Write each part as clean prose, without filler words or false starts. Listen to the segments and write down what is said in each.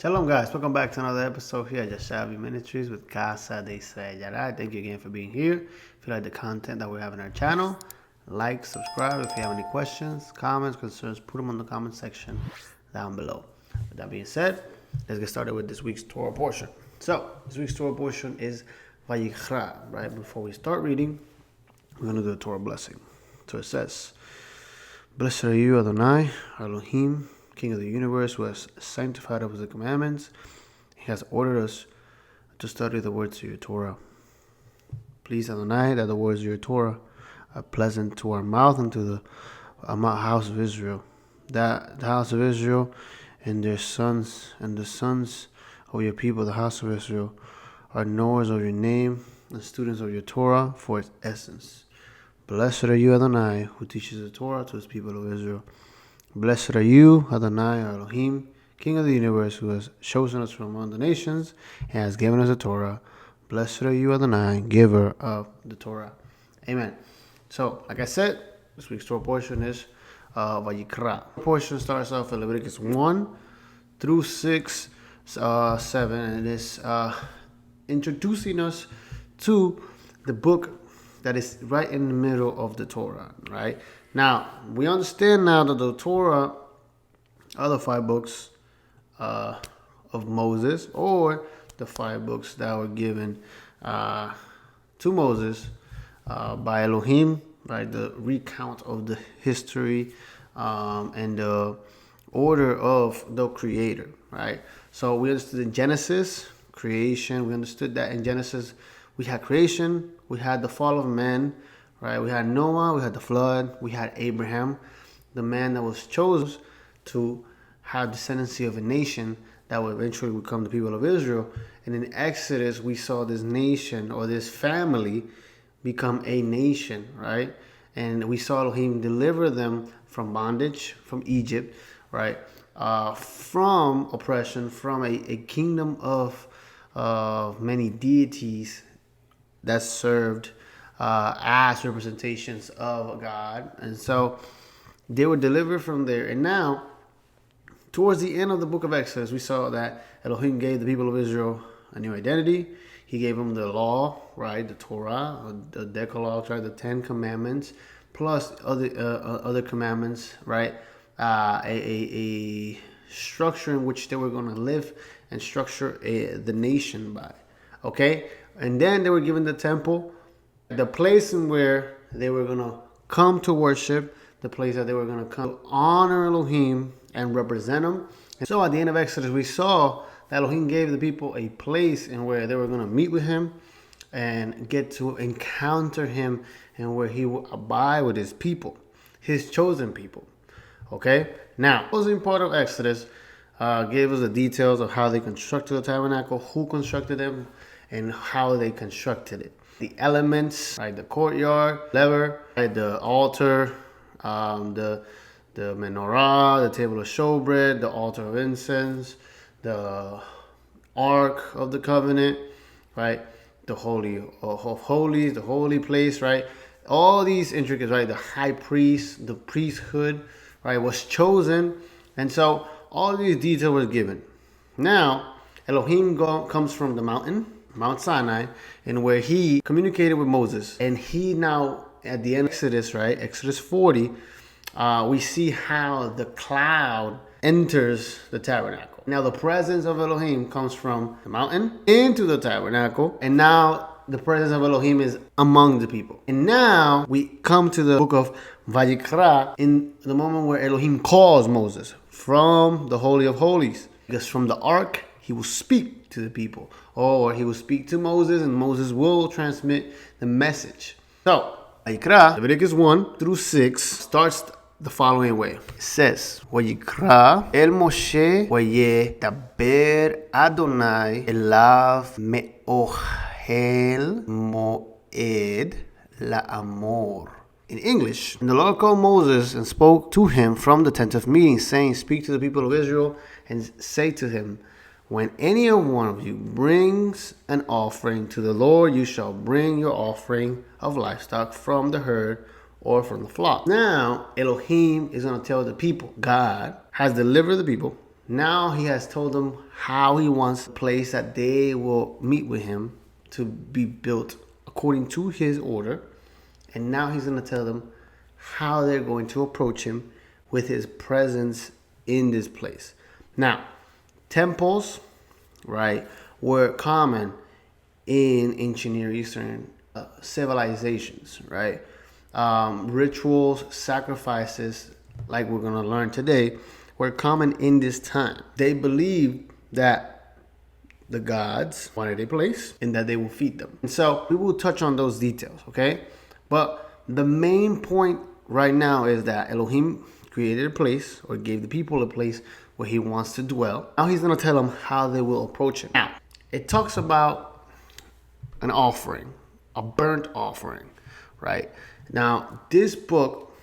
Shalom guys, welcome back to another episode here at YASHAV Ministries with Casa de Israel. Thank you again for being here. If you like the content that we have on our channel, like, subscribe. If you have any questions, comments, concerns, put them in the comment section down below. With that being said, let's get started with this week's Torah portion. So, this week's Torah portion is VAYIKRA, right? Before we start reading, we're going to do a Torah blessing. So it says, "Blessed are you, Adonai, our Elohim, King of the universe, who has sanctified us with the commandments. He has ordered us to study the words of your Torah. Please, Adonai, that the words of your Torah are pleasant to our mouth and to the house of Israel. That the house of Israel and their sons and the sons of your people, the house of Israel, are knowers of your name and students of your Torah for its essence. Blessed are you, Adonai, who teaches the Torah to his people of Israel. Blessed are you, Adonai, our Elohim, King of the universe, who has chosen us from among the nations and has given us the Torah. Blessed are you, Adonai, giver of the Torah." Amen. So, like I said, this week's Torah portion is VAYIKRA. The portion starts off in Leviticus 1 through 6, 7, and it is introducing us to the book that is right in the middle of the Torah, right? Now, we understand now that the Torah are the 5 books of Moses, or the 5 books that were given to Moses by Elohim, right? The recount of the history and the order of the Creator, right? So we understood in Genesis, creation. We understood that in Genesis we had creation, we had the fall of man, right? We had Noah, we had the flood, we had Abraham, the man that was chosen to have descendancy of a nation that would eventually become the people of Israel. And in Exodus, we saw this nation or this family become a nation, right? And we saw Elohim deliver them from bondage, from Egypt, right? From oppression, from a kingdom of many deities that served as representations of God. And so they were delivered from there. And now, towards the end of the book of Exodus, we saw that Elohim gave the people of Israel a new identity. He gave them the law, right? The Torah, the Decalogue, right? The 10 Commandments, plus other commandments, right? A structure in which they were going to live and structure the nation by. Okay? And then they were given the temple, the place in where they were going to come to worship, the place that they were going to come to honor Elohim and represent him. And so at the end of Exodus, we saw that Elohim gave the people a place in where they were going to meet with him and get to encounter him, and where he will abide with his people, his chosen people. Okay? Now, the closing part of Exodus gave us the details of how they constructed the tabernacle, who constructed them, and how they constructed it. The elements, right? The courtyard, lever, right? The altar, the menorah, the table of showbread, the altar of incense, the ark of the covenant, right? The holy of holies, the holy place, right? All these intricacies, right? The high priest, the priesthood, right, was chosen, and so all these details were given. Now, Elohim comes from the mountain, Mount Sinai, and where he communicated with Moses. And he now, at the end of Exodus, right, Exodus 40, we see how the cloud enters the tabernacle. Now, the presence of Elohim comes from the mountain into the tabernacle, and now the presence of Elohim is among the people. And now we come to the book of VAYIKRA in the moment where Elohim calls Moses from the Holy of Holies. Because from the ark, he will speak to the people, or he will speak to Moses, and Moses will transmit the message. So, VAYIKRA, Leviticus 1 through 6, starts the following way. It says, "VAYIKRA el Moshe vayetaber Adonai elav me'ohel moed la'amor." In English, "And the Lord called Moses and spoke to him from the tent of meeting, saying, Speak to the people of Israel and say to him, when any one of you brings an offering to the Lord, you shall bring your offering of livestock from the herd or from the flock." Now, Elohim is going to tell the people, God has delivered the people Now he has told them how he wants the place that they will meet with him to be built according to his order. And now he's going to tell them how they're going to approach him with his presence in this place. Now, temples, right, were common in ancient Near Eastern civilizations, right? Rituals, sacrifices, like we're going to learn today, were common in this time. They believed that the gods wanted a place and that they will feed them. And so we will touch on those details, okay? But the main point right now is that Elohim created a place, or gave the people a place where he wants to dwell. Now he's going to tell them how they will approach him. Now, it talks about an offering, a burnt offering, right? Now, this book,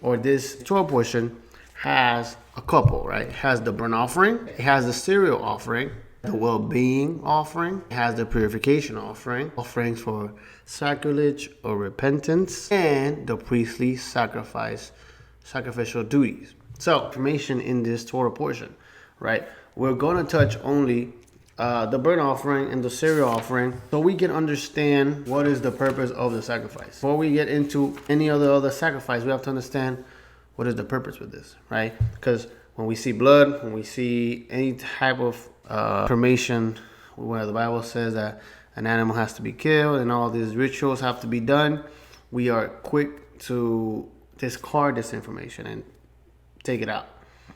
or this Torah portion, has a couple, right? It has the burnt offering, it has the cereal offering, the well-being offering, it has the purification offering, offerings for sacrilege or repentance, and the priestly sacrificial duties. So, information in this Torah portion, right? We're going to touch only the burnt offering and the cereal offering, so we can understand what is the purpose of the sacrifice. Before we get into any other sacrifice, we have to understand what is the purpose with this, right? Because when we see blood, when we see any type of information where the Bible says that an animal has to be killed and all these rituals have to be done, we are quick to discard this information and take it out.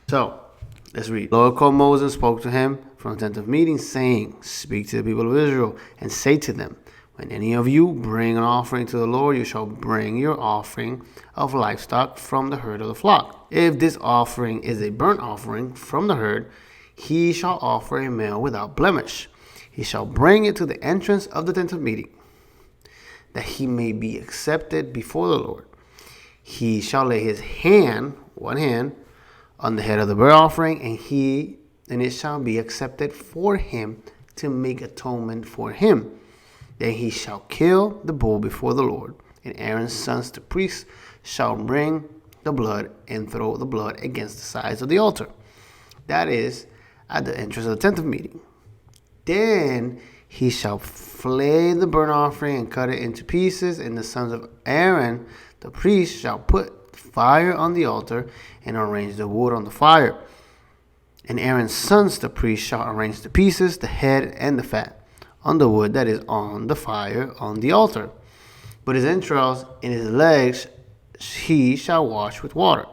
So, let's read. The Lord called Moses, spoke to him from the tent of meeting, saying, speak to the people of Israel and say to them, when any of you bring an offering to the Lord, you shall bring your offering of livestock from the herd of the flock. If this offering is a burnt offering from the herd, he shall offer a male without blemish. He shall bring it to the entrance of the tent of meeting, that he may be accepted before the Lord. He shall lay his hand, one hand, on the head of the burnt offering, and it shall be accepted for him to make atonement for him. Then he shall kill the bull before the Lord, and Aaron's sons, the priests, shall bring the blood and throw the blood against the sides of the altar. That is, at the entrance of the tent of meeting. Then he shall flay the burnt offering and cut it into pieces, and the sons of Aaron, the priest, shall put fire on the altar and arrange the wood on the fire. And Aaron's sons, the priest, shall arrange the pieces, the head, and the fat on the wood that is on the fire on the altar. But his entrails and his legs he shall wash with water.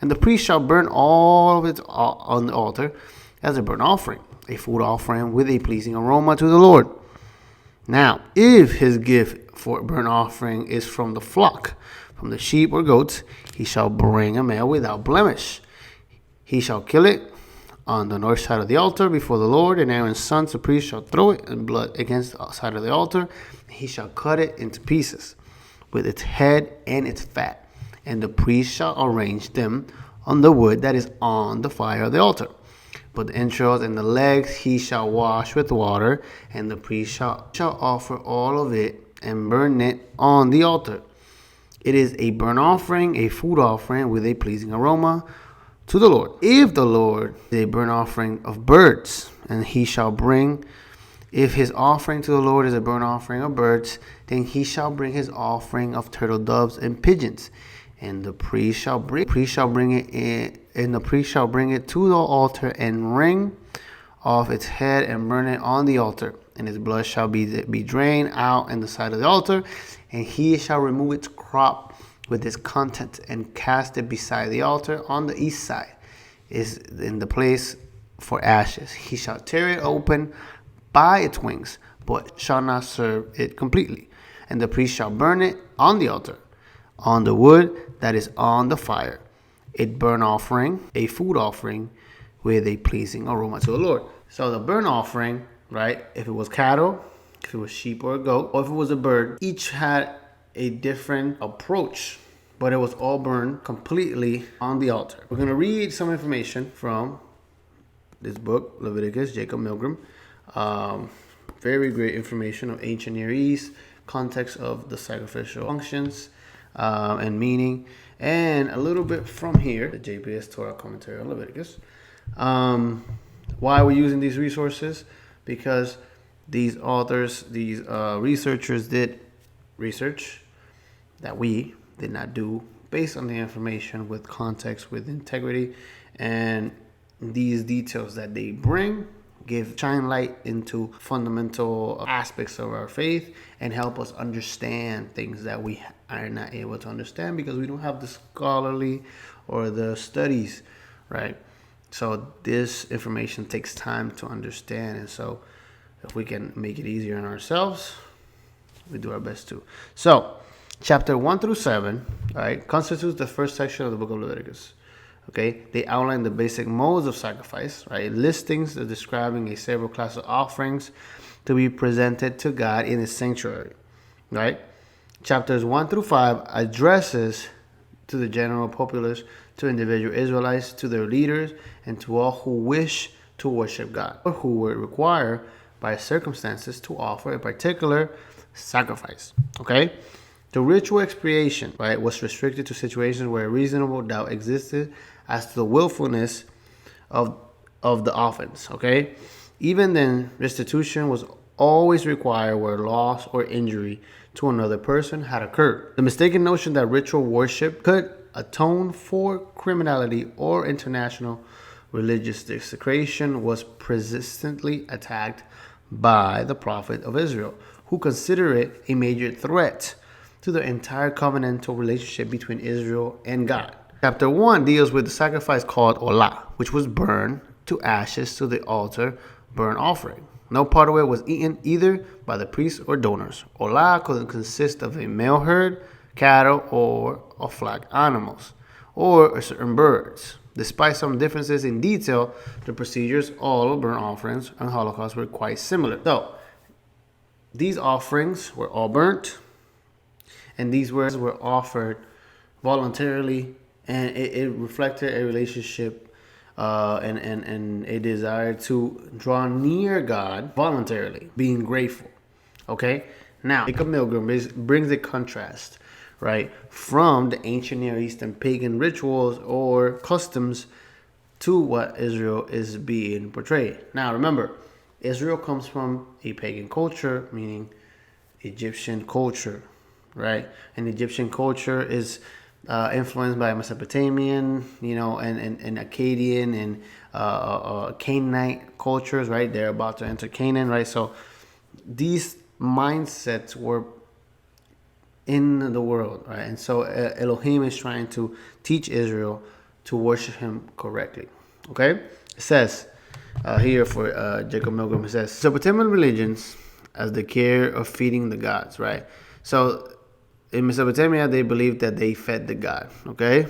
And the priest shall burn all of it on the altar as a burnt offering, a food offering with a pleasing aroma to the Lord. Now, if his gift for burnt offering is from the flock, from the sheep or goats, he shall bring a male without blemish. He shall kill it on the north side of the altar before the Lord, and Aaron's sons, the priest, shall throw it in blood against the side of the altar. He shall cut it into pieces with its head and its fat, and the priest shall arrange them on the wood that is on the fire of the altar. But the entrails and the legs he shall wash with water, and the priest shall offer all of it and burn it on the altar. It is a burnt offering, a food offering with a pleasing aroma to the Lord. If the Lord is a burnt offering of birds, and he shall bring, if his offering to the Lord is a burnt offering of birds, then he shall bring his offering of turtle doves and pigeons, and the priest shall bring it in, and the priest shall bring it to the altar and wring off its head and burn it on the altar, and its blood shall be drained out in the side of the altar, and he shall remove its crop with its contents and cast it beside the altar on the east side, is in the place for ashes. He shall tear it open by its wings, but shall not serve it completely. And the priest shall burn it on the altar, on the wood that is on the fire, a burnt offering, a food offering with a pleasing aroma to the Lord. So the burnt offering, right, if it was cattle, if it was sheep or a goat, or if it was a bird, each had a different approach, but it was all burned completely on the altar. We're going to read some information from this book, Leviticus, Jacob Milgram. Very great information of ancient Near East, context of the sacrificial functions and meaning, and a little bit from here, the JPS Torah commentary on Leviticus. Why are we using these resources? Because these authors, these researchers did research that we did not do based on the information with context, with integrity, and these details that they bring shine light into fundamental aspects of our faith and help us understand things that we are not able to understand because we don't have the scholarly or the studies, right? So this information takes time to understand, and so if we can make it easier on ourselves, we do our best to. So chapter 1 through 7, right, constitutes the first section of the book of Leviticus. Okay, they outline the basic modes of sacrifice, right? Listings describing a several classes of offerings to be presented to God in the sanctuary, right? Chapters 1 through 5 addresses to the general populace, to individual Israelites, to their leaders, and to all who wish to worship God, or who were required by circumstances to offer a particular sacrifice, okay? The ritual expiation, right, was restricted to situations where reasonable doubt existed as to the willfulness of the offense, okay? Even then, restitution was always required where loss or injury to another person had occurred. The mistaken notion that ritual worship could atone for criminality or international religious desecration was persistently attacked by the prophet of Israel, who considered it a major threat to the entire covenantal relationship between Israel and God. Chapter 1 deals with the sacrifice called Olah, which was burned to ashes to the altar burnt offering. No part of it was eaten either by the priests or donors. Olah could consist of a male herd, cattle, or of flock animals, or certain birds. Despite some differences in detail, the procedures, all burnt offerings and Holocaust were quite similar. So, these offerings were all burnt, and these were offered voluntarily, and it reflected a relationship and a desire to draw near God voluntarily, being grateful. Okay? Now, Jacob Milgram brings a contrast, right, from the ancient Near Eastern pagan rituals or customs to what Israel is being portrayed. Now, remember, Israel comes from a pagan culture, meaning Egyptian culture, right? And Egyptian culture is influenced by Mesopotamian, and Akkadian and Canaanite cultures, right? They're about to enter Canaan, right? So these mindsets were in the world, right? And so Elohim is trying to teach Israel to worship him correctly, okay? It says here for Jacob Milgram, it says, Mesopotamian religions as the care of feeding the gods, right? So in Mesopotamia, they believed that they fed the god, okay?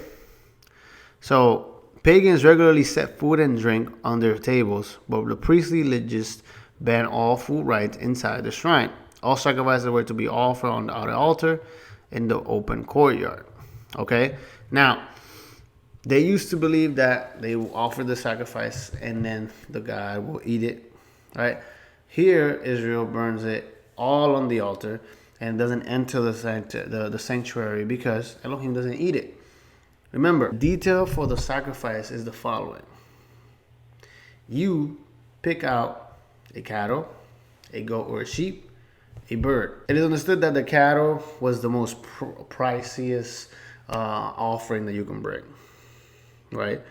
So pagans regularly set food and drink on their tables, but the priestly liturgists banned all food rites inside the shrine. All sacrifices were to be offered on the outer altar in the open courtyard, okay? Now, they used to believe that they will offer the sacrifice and then the god will eat it, right? Here, Israel burns it all on the altar and doesn't enter the sanctuary because Elohim doesn't eat it. Remember, detail for the sacrifice is the following. You pick out a cattle, a goat or a sheep, a bird. It is understood that the cattle was the most priciest offering that you can bring, right?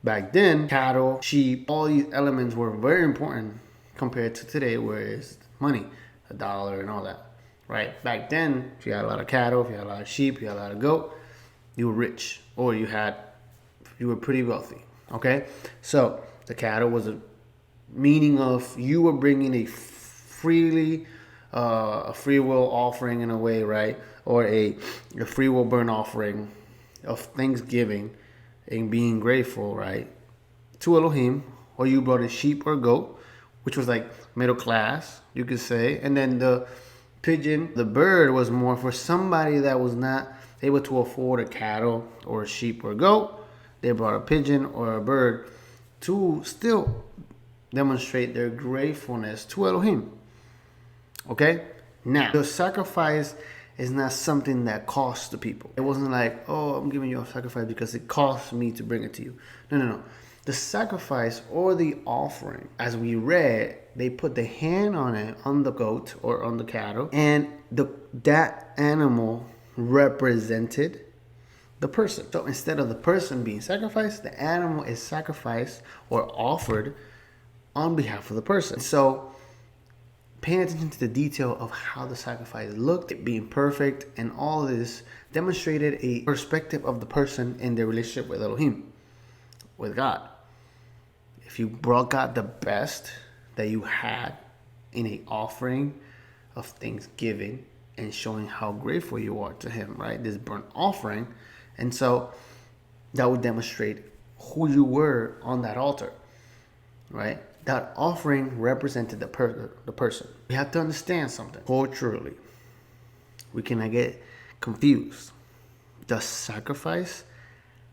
Back then, cattle, sheep, all these elements were very important compared to today, where it's money, $1 and all that. Right? Back then, if you had a lot of cattle, if you had a lot of sheep, if you had a lot of goat, you were rich, or you were pretty wealthy. Okay? So the cattle was a meaning of you were bringing a free will offering in a way, right? Or a free will burnt offering of thanksgiving and being grateful, right? To Elohim, or you brought a sheep or goat, which was like middle class, you could say, and then the pigeon, the bird, was more for somebody that was not able to afford a cattle or a sheep or a goat. They brought a pigeon or a bird to still demonstrate their gratefulness to Elohim. Okay? Now, the sacrifice is not something that costs the people. It wasn't like, oh, I'm giving you a sacrifice because it costs me to bring it to you. No. the sacrifice or the offering, as we read, they put the hand on it, on the goat or on the cattle, and that animal represented the person. So instead of the person being sacrificed, the animal is sacrificed or offered on behalf of the person. So paying attention to the detail of how the sacrifice looked, it being perfect, and all of this demonstrated a perspective of the person in their relationship with Elohim, with God. If you brought God the best that you had in an offering of thanksgiving and showing how grateful you are to Him, right? This burnt offering. And so that would demonstrate who you were on that altar, right? That offering represented the person. We have to understand something culturally. We cannot get confused. The sacrifice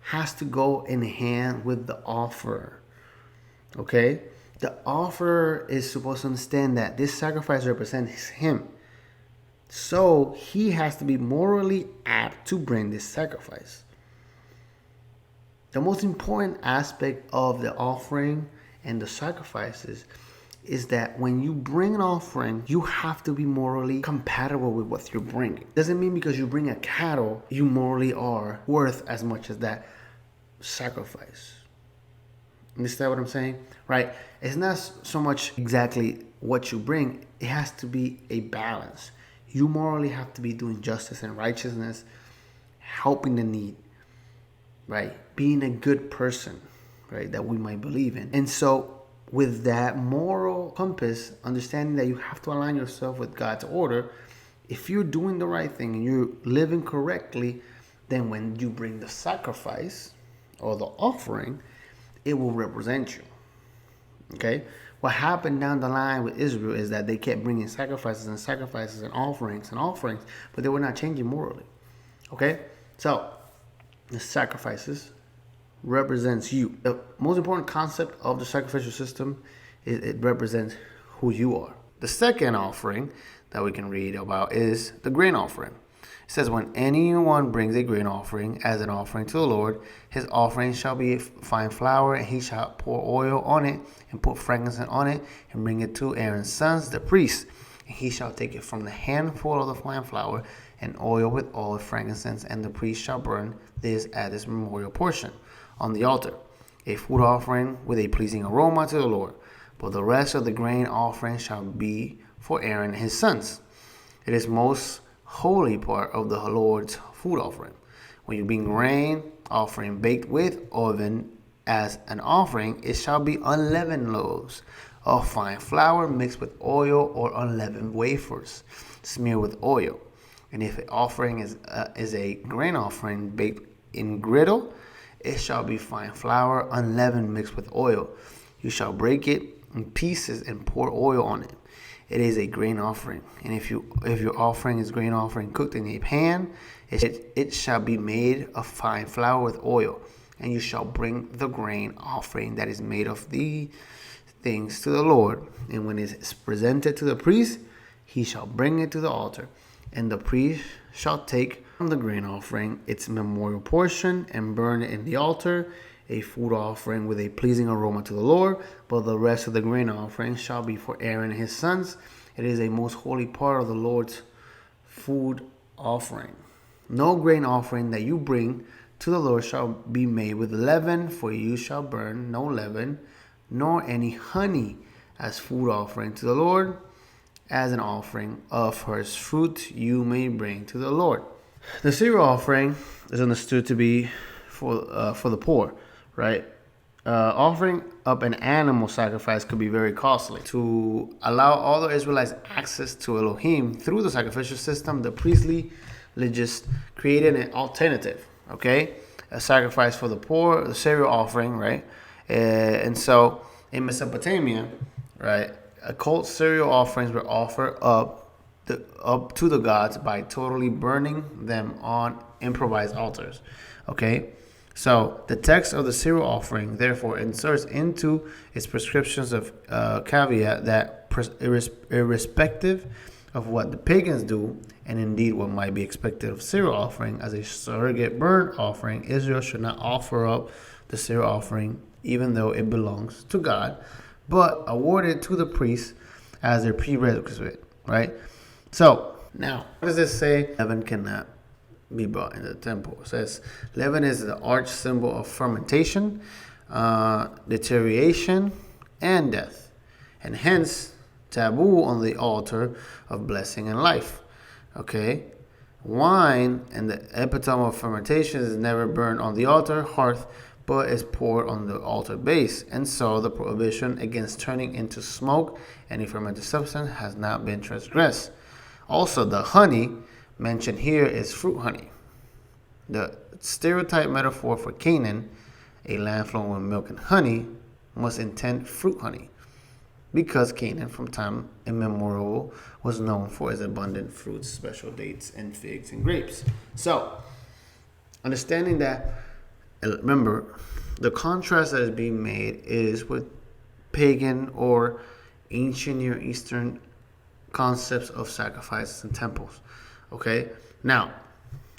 has to go in hand with the offerer. Okay? The offerer is supposed to understand that this sacrifice represents him. So he has to be morally apt to bring this sacrifice. The most important aspect of the offering and the sacrifices is that when you bring an offering, you have to be morally compatible with what you're bringing. Doesn't mean because you bring a cattle, you morally are worth as much as that sacrifice. Understand what I'm saying? Right? It's not so much exactly what you bring. It has to be a balance. You morally have to be doing justice and righteousness, helping the need, right? Being a good person, right? That we might believe in. And so with that moral compass, understanding that you have to align yourself with God's order, if you're doing the right thing and you're living correctly, then when you bring the sacrifice or the offering, it will represent you. Okay? What happened down the line with Israel is that they kept bringing sacrifices and offerings, but they were not changing morally. Okay? So, the sacrifices represents you. The most important concept of the sacrificial system is it represents who you are. The second offering that we can read about is the grain offering. It says, when anyone brings a grain offering as an offering to the Lord, his offering shall be fine flour, and he shall pour oil on it and put frankincense on it and bring it to Aaron's sons, the priests. And he shall take it from the handful of the fine flour and oil with all frankincense, and the priest shall burn this as his memorial portion on the altar, a food offering with a pleasing aroma to the Lord. But the rest of the grain offering shall be for Aaron and his sons. It is most holy part of the Lord's food offering. When you bring grain offering baked with oven as an offering, it shall be unleavened loaves of fine flour mixed with oil, or unleavened wafers smeared with oil. And if an offering is a grain offering baked in griddle, it shall be fine flour unleavened mixed with oil. You shall break it in pieces and pour oil on it. It is a grain offering. And if your offering is grain offering cooked in a pan, it shall be made of fine flour with oil. And you shall bring the grain offering that is made of these things to the Lord. And when it is presented to the priest, he shall bring it to the altar. And the priest shall take from the grain offering its memorial portion and burn it in the altar, a food offering with a pleasing aroma to the Lord. But the rest of the grain offering shall be for Aaron and his sons. It is a most holy part of the Lord's food offering. No grain offering that you bring to the Lord shall be made with leaven, for you shall burn no leaven, nor any honey as food offering to the Lord. As an offering of first fruit you may bring to the Lord. The cereal offering is understood to be for the poor, right? Offering up an animal sacrifice could be very costly. To allow all the Israelites access to Elohim through the sacrificial system, the priestly liturgy created an alternative, okay? A sacrifice for the poor, the cereal offering, right? And so in Mesopotamia, right, occult cereal offerings were offered up to the gods by totally burning them on improvised altars, okay? So the text of the cereal offering therefore inserts into its prescriptions of caveat that irrespective of what the pagans do, and indeed what might be expected of cereal offering as a surrogate burnt offering, Israel should not offer up the cereal offering even though it belongs to God, but awarded to the priests as their prerequisite, right? So, now, what does this say? Leaven cannot be brought into the temple. It says, leaven is the arch symbol of fermentation, deterioration, and death, and hence taboo on the altar of blessing and life. Okay? Wine and the epitome of fermentation is never burned on the altar hearth, but is poured on the altar base. And so the prohibition against turning into smoke any fermented substance has not been transgressed. Also, the honey mentioned here is fruit honey. The stereotype metaphor for Canaan, a land flowing with milk and honey, must intend fruit honey, because Canaan from time immemorial was known for its abundant fruits, special dates, and figs and grapes. So, understanding that, remember, the contrast that is being made is with pagan or ancient Near Eastern concepts of sacrifices and temples. Okay? Now,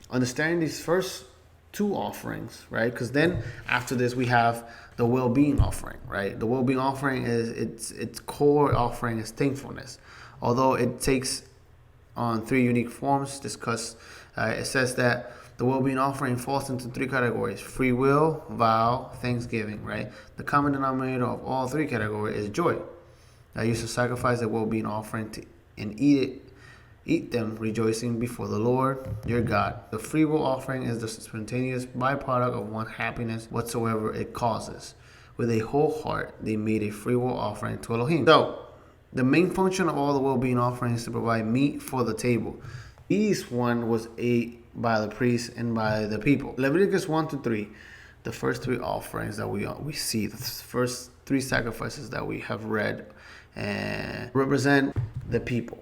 understanding these first two offerings, right? Because then after this we have the well-being offering, right? The well-being offering is its core offering is thankfulness, although it takes on three unique forms discussed. It says that the well-being offering falls into three categories: free will, vow, thanksgiving, right? The common denominator of all three categories is joy. I used to sacrifice the well-being offering and eat them, rejoicing before the Lord your God. The free will offering is the spontaneous byproduct of one's happiness whatsoever it causes. With a whole heart, they made a free will offering to Elohim. So, the main function of all the well-being offerings is to provide meat for the table. Each one was ate by the priests and by the people. Leviticus 1-3, the first three offerings that we see, the first three sacrifices that we have read, represent the people.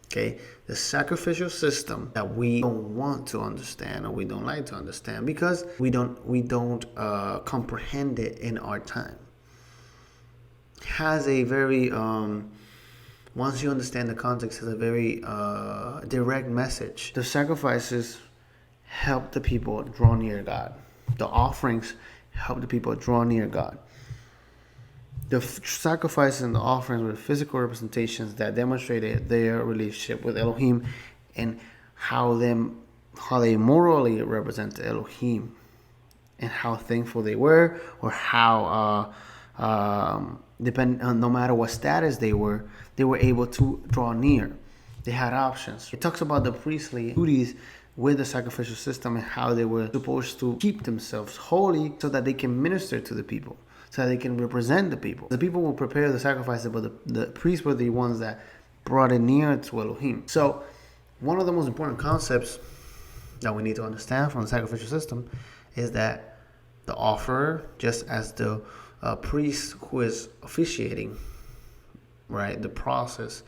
Okay, the sacrificial system that we don't want to understand or we don't like to understand because we don't comprehend it in our time, has a very once you understand the context, has a very direct message. The sacrifices help the people draw near God. The offerings help the people draw near God. The sacrifices and the offerings were physical representations that demonstrated their relationship with Elohim and how they morally represent Elohim and how thankful they were, or how no matter what status they were able to draw near. They had options. It talks about the priestly duties with the sacrificial system and how they were supposed to keep themselves holy so that they can minister to the people, so that they can represent the people. The people will prepare the sacrifices, but the priests were the ones that brought it near to Elohim. So one of the most important concepts that we need to understand from the sacrificial system is that the offerer, just as the priest who is officiating, right, the process,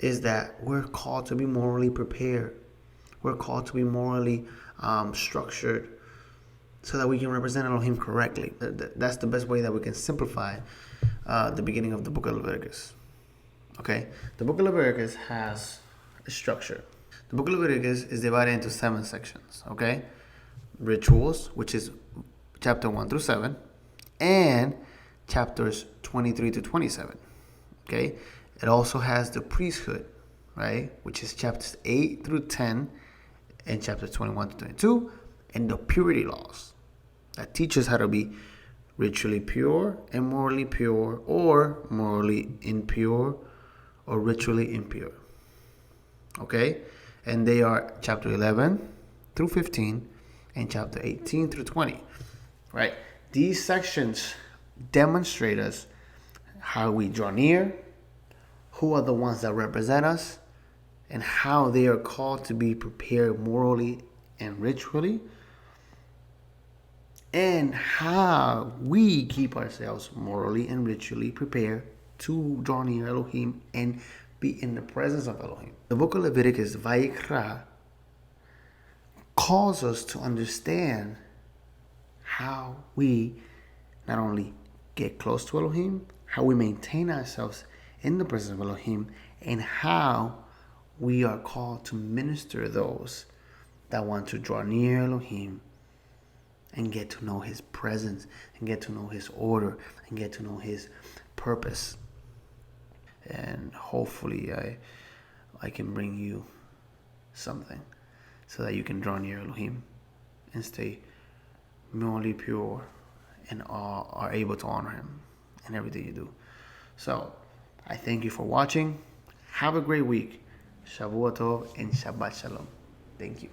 is that we're called to be morally prepared. We're called to be morally structured, so that we can represent Elohim correctly. That's the best way that we can simplify the beginning of the book of Leviticus. Okay? The book of Leviticus has a structure. The book of Leviticus is divided into 7 sections. Okay? Rituals, which is chapter 1-7, and chapters 23-27. Okay? It also has the priesthood, right? Which is chapters 8-10 and chapters 21-22, and the purity laws that teach us how to be ritually pure and morally pure, or morally impure or ritually impure. Okay? And they are chapter 11-15 and chapter 18-20. Right? These sections demonstrate us how we draw near, who are the ones that represent us, and how they are called to be prepared morally and ritually, and how we keep ourselves morally and ritually prepared to draw near Elohim and be in the presence of Elohim. The book of Leviticus, VAYIKRA, calls us to understand how we not only get close to Elohim, how we maintain ourselves in the presence of Elohim, and how we are called to minister those that want to draw near Elohim and get to know His presence, and get to know His order, and get to know His purpose. And hopefully I can bring you something so that you can draw near Elohim and stay morally pure and are able to honor Him in everything you do. So I thank you for watching. Have a great week. Shavua Tov and Shabbat Shalom. Thank you.